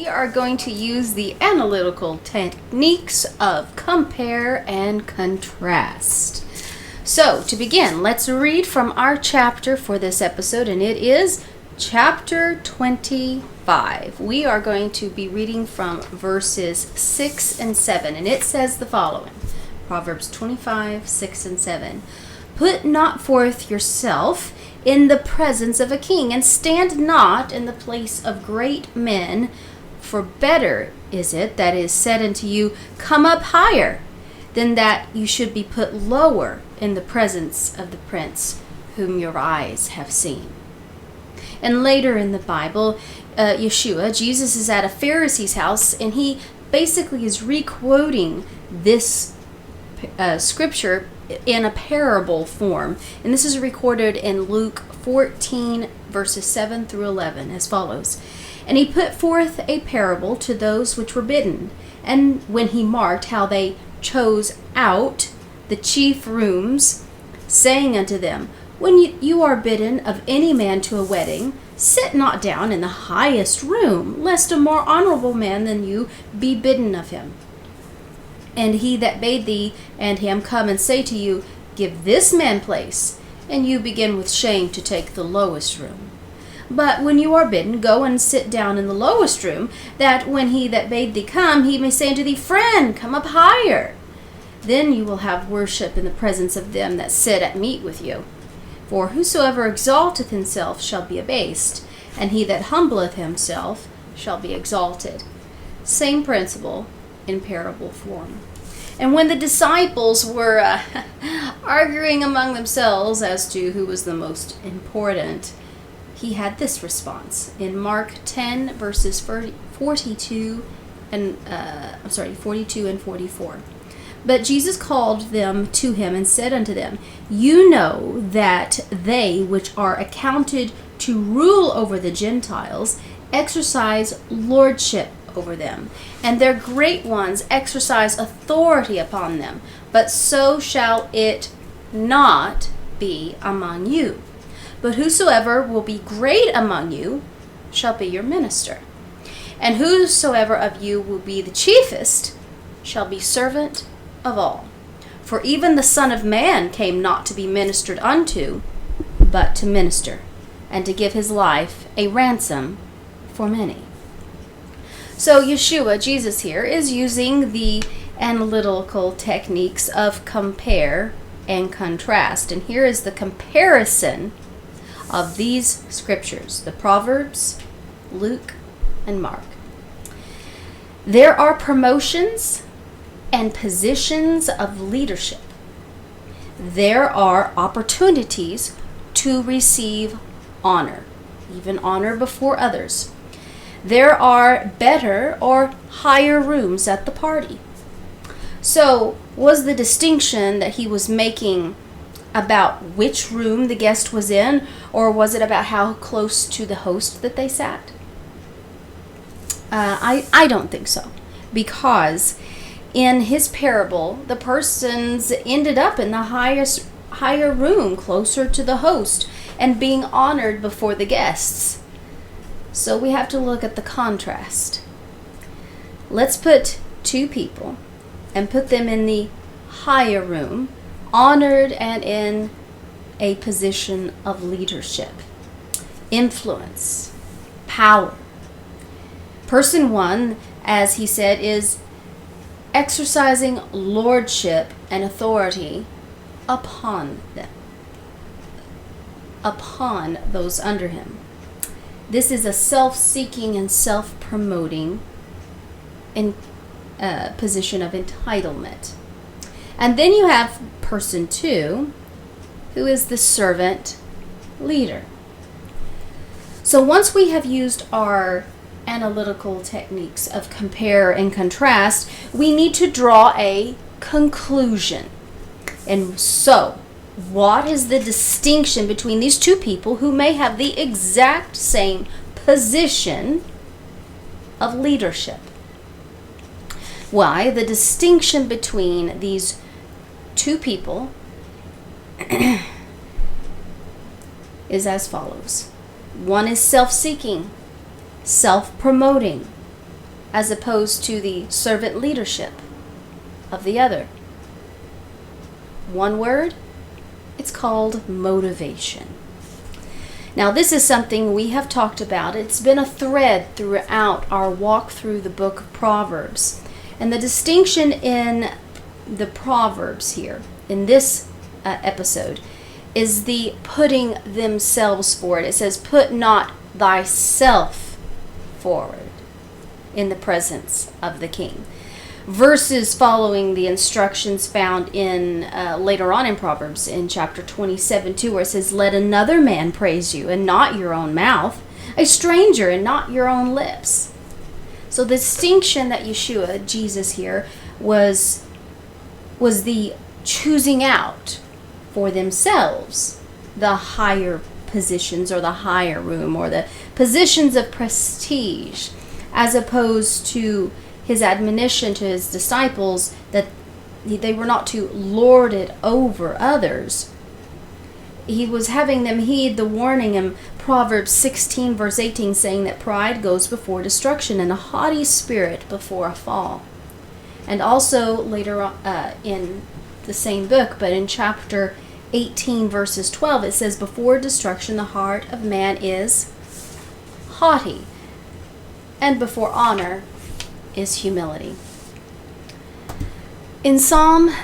we are going to use the analytical techniques of compare and contrast. So, to begin, let's read from our chapter for this episode, and it is chapter 25. We are going to be reading from verses 6 and 7, and it says the following. Proverbs 25, 6 and 7. Put not forth yourself in the presence of a king, and stand not in the place of great men, for better is it that is said unto you, Come up higher, than that you should be put lower in the presence of the prince whom your eyes have seen. And later in the Bible, Jesus is at a Pharisee's house, and he basically is re-quoting this scripture in a parable form. And this is recorded in Luke 14, verses 7 through 11, as follows. And he put forth a parable to those which were bidden, and when he marked how they chose out the chief rooms, saying unto them, When you are bidden of any man to a wedding, sit not down in the highest room, lest a more honorable man than you be bidden of him. And he that bade thee and him come and say to you, Give this man place, and you begin with shame to take the lowest room. But when you are bidden, go and sit down in the lowest room, that when he that bade thee come, he may say unto thee, Friend, come up higher. Then you will have worship in the presence of them that sit at meat with you. For whosoever exalteth himself shall be abased, and he that humbleth himself shall be exalted. Same principle in parable form. And when the disciples were arguing among themselves as to who was the most important, he had this response in Mark 10 verses 42 and 44. But Jesus called them to him and said unto them, You know that they which are accounted to rule over the Gentiles exercise lordship over them, and their great ones exercise authority upon them. But so shall it not be among you. But whosoever will be great among you shall be your minister. And whosoever of you will be the chiefest shall be servant of all. For even the Son of Man came not to be ministered unto, but to minister, and to give his life a ransom for many. So Jesus here, is using the analytical techniques of compare and contrast. And here is the comparison of these scriptures, the Proverbs, Luke, and Mark. There are promotions and positions of leadership. There are opportunities to receive honor, even honor before others. There are better or higher rooms at the party. So, was the distinction that he was making about which room the guest was in, or was it about how close to the host that they sat? I don't think so, because in his parable, the persons ended up in the higher room, closer to the host, and being honored before the guests. So we have to look at the contrast. Let's put two people and put them in the higher room, honored and in a position of leadership, influence, power. Person one, as he said, is exercising lordship and authority upon them, upon those under him. This is a self-seeking and self-promoting position of entitlement. And then you have person two, who is the servant leader. So once we have used our analytical techniques of compare and contrast, we need to draw a conclusion. And so, what is the distinction between these two people who may have the exact same position of leadership? Why, the distinction between these two people is as follows. One is self-seeking, self-promoting, as opposed to the servant leadership of the other? One word, it's called motivation. Now, this is something we have talked about. It's been a thread throughout our walk through the book of Proverbs. And the distinction in the Proverbs here, in this episode, is the putting themselves forward. It says, put not thyself forward in the presence of the king. Verses following the instructions found in later on in Proverbs in chapter 27:2, where it says, let another man praise you and not your own mouth, a stranger and not your own lips. So the distinction that Yeshua, Jesus here, was the choosing out for themselves the higher positions or the higher room or the positions of prestige, as opposed to his admonition to his disciples that they were not to lord it over others. He was having them heed the warning in Proverbs 16 verse 18, saying that pride goes before destruction and a haughty spirit before a fall. And also later on, in the same book, but in chapter 18 verses 12, it says, before destruction the heart of man is haughty, and before honor is humility. In Psalm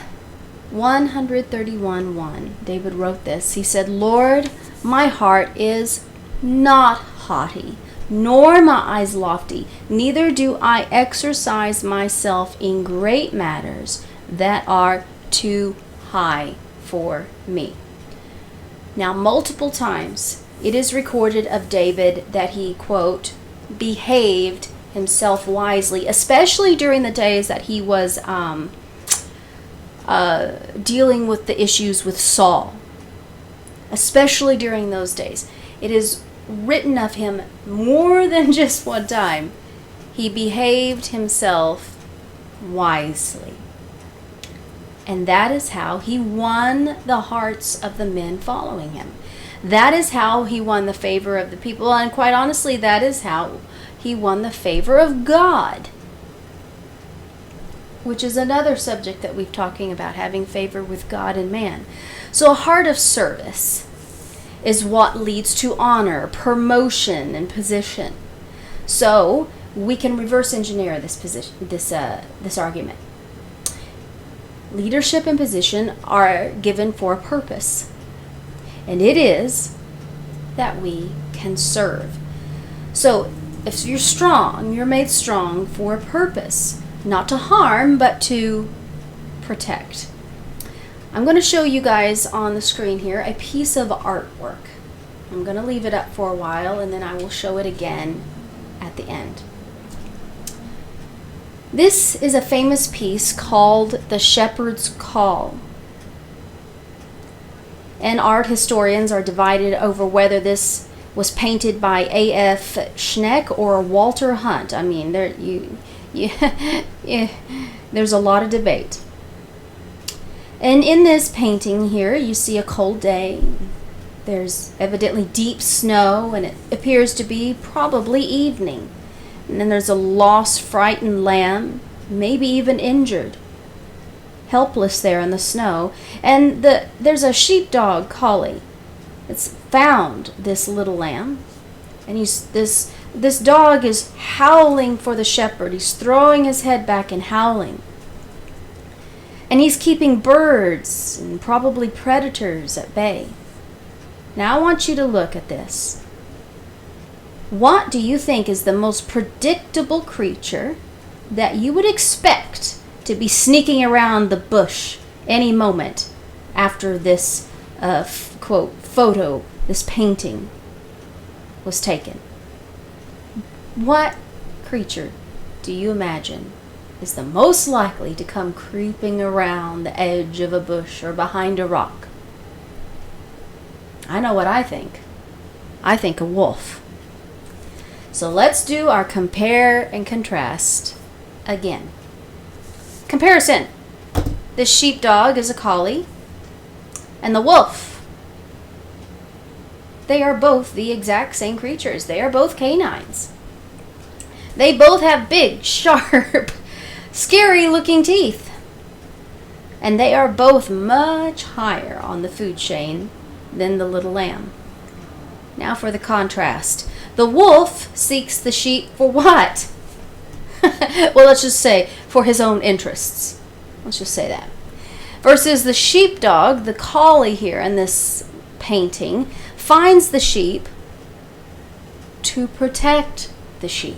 131:1, David wrote this. He said, Lord, my heart is not haughty, nor my eyes lofty, neither do I exercise myself in great matters that are too high for me. Now, multiple times it is recorded of David that he, quote, behaved himself wisely, especially during the days that he was dealing with the issues with Saul. Especially during those days. It is written of him more than just one time. He behaved himself wisely. And that is how he won the hearts of the men following him. That is how he won the favor of the people. And quite honestly, that is how he won the favor of God, which is another subject that we've talking about, having favor with God and man. So a heart of service is what leads to honor, promotion, and position. So we can reverse engineer this argument. Leadership and position are given for a purpose, and it is that we can serve. So if you're strong, you're made strong for a purpose, not to harm, but to protect. I'm going to show you guys on the screen here a piece of artwork. I'm going to leave it up for a while, and then I will show it again at the end. This is a famous piece called The Shepherd's Call. And art historians are divided over whether this was painted by A.F. Schneck or Walter Hunt. I mean, there's a lot of debate. And in this painting here, you see a cold day. There's evidently deep snow, and it appears to be probably evening. And then there's a lost, frightened lamb, maybe even injured, helpless there in the snow. And there's a sheepdog, Collie, that's found this little lamb. And this dog is howling for the shepherd. He's throwing his head back and howling. And he's keeping birds and probably predators at bay. Now I want you to look at this. What do you think is the most predictable creature that you would expect to be sneaking around the bush any moment after this, quote, photo, this painting was taken? What creature do you imagine is the most likely to come creeping around the edge of a bush or behind a rock? I know what I think. I think a wolf. So let's do our compare and contrast again. Comparison. The sheepdog is a collie, and the wolf. They are both the exact same creatures. They are both canines. They both have big, sharp, scary-looking teeth. And they are both much higher on the food chain than the little lamb. Now for the contrast. The wolf seeks the sheep for what? Well, let's just say for his own interests. Let's just say that. Versus the sheepdog, the collie here in this painting, finds the sheep to protect the sheep.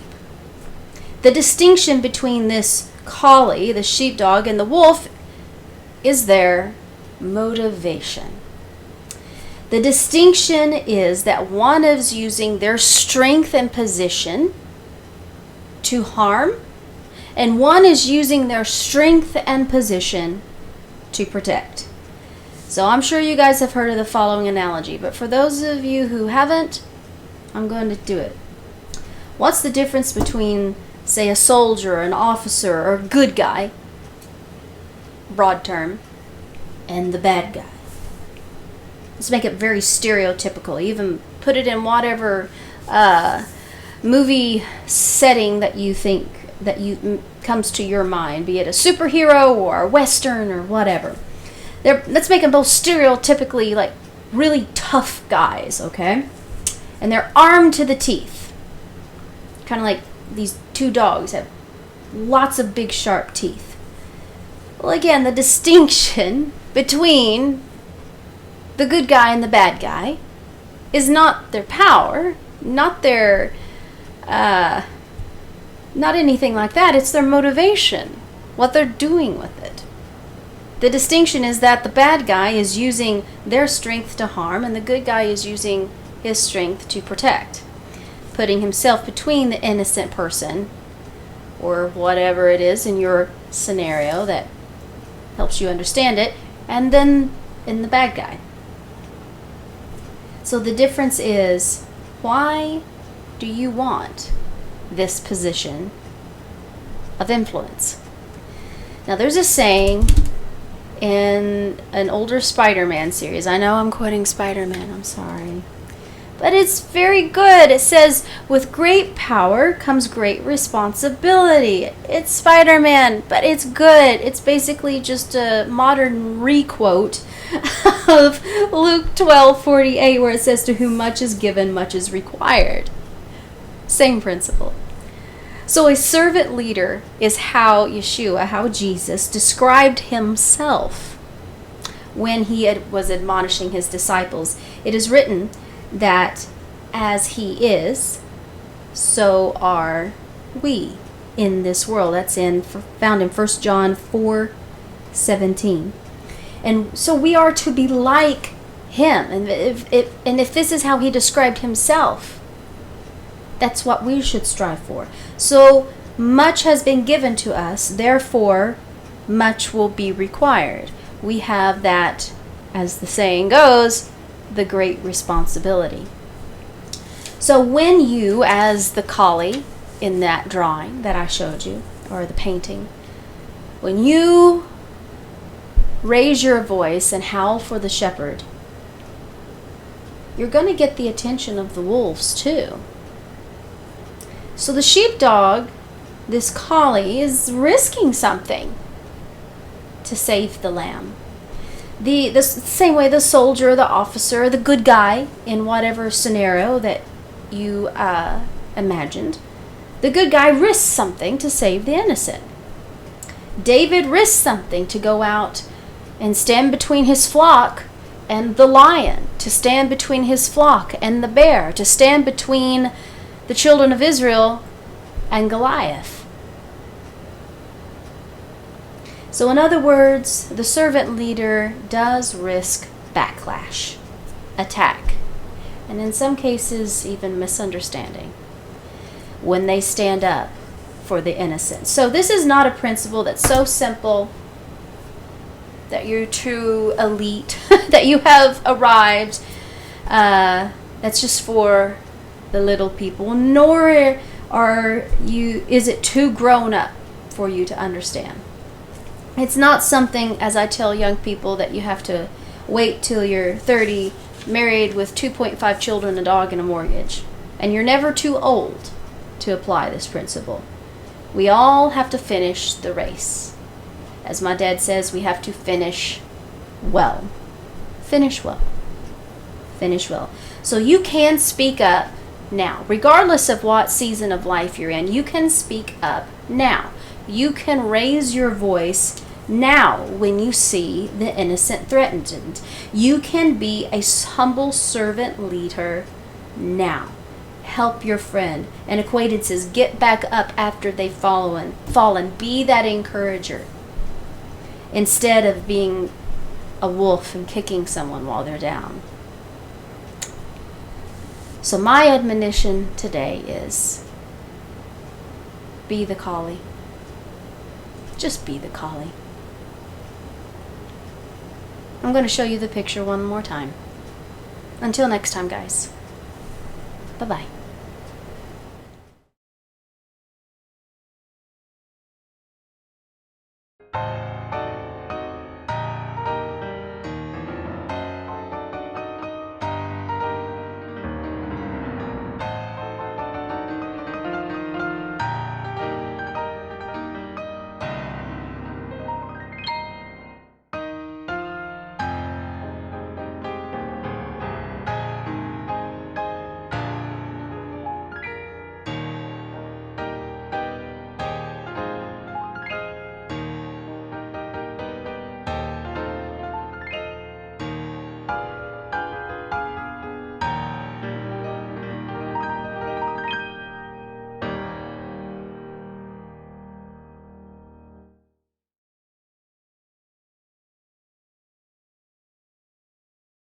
The distinction between this collie, the sheepdog, and the wolf is their motivation. The distinction is that one is using their strength and position to harm, and one is using their strength and position to protect. So I'm sure you guys have heard of the following analogy, but for those of you who haven't, I'm going to do it. What's the difference between, say, a soldier, an officer, or a good guy, broad term, and the bad guy? Let's make it very stereotypical. Even put it in whatever movie setting that you think that comes to your mind, be it a superhero or a western or whatever. Let's make them both stereotypically like really tough guys, okay? And they're armed to the teeth. Kind of like these two dogs have lots of big sharp teeth. Well, again, the distinction between the good guy and the bad guy is not their power, not their not anything like that. It's their motivation, what they're doing with it. The distinction is that the bad guy is using their strength to harm, and the good guy is using his strength to protect, putting himself between the innocent person or whatever it is in your scenario that helps you understand it, and then in the bad guy. So the difference is, why do you want this position of influence? Now there's a saying in an older Spider-Man series. I know I'm quoting Spider-Man, I'm sorry. But it's very good. It says, with great power comes great responsibility. It's Spider-Man, but it's good. It's basically just a modern requote of Luke 12:48, where it says, to whom much is given, much is required. Same principle. So a servant leader is how Jesus described himself when he was admonishing his disciples. It is written that as he is, so are we in this world. That's found in 1 John 4:17. And so we are to be like him. And if this is how he described himself, that's what we should strive for. So much has been given to us, therefore much will be required. We have that, as the saying goes, the great responsibility. So when you, as the collie in that drawing that I showed you, or the painting, when you raise your voice and howl for the shepherd, you're going to get the attention of the wolves too. So the sheepdog, this collie, is risking something to save the lamb. The same way the soldier, the officer, the good guy, in whatever scenario that you imagined, the good guy risks something to save the innocent. David risked something to go out and stand between his flock and the lion, to stand between his flock and the bear, to stand between the children of Israel and Goliath. So in other words, the servant leader does risk backlash, attack, and in some cases even misunderstanding when they stand up for the innocent. So this is not a principle that's so simple that you're too elite, that you have arrived, that's just for the little people, nor is it too grown up for you to understand. It's not something, as I tell young people, that you have to wait till you're 30, married with 2.5 children, a dog, and a mortgage. And you're never too old to apply this principle. We all have to finish the race. As my dad says, we have to finish well. Finish well. Finish well. So you can speak up now. Regardless of what season of life you're in, you can speak up now. You can raise your voice now when you see the innocent threatened. You can be a humble servant leader now. Help your friend and acquaintances get back up after they've fallen. Be that encourager instead of being a wolf and kicking someone while they're down. So my admonition today is be the collie. Just be the collie. I'm going to show you the picture one more time. Until next time, guys. Bye-bye.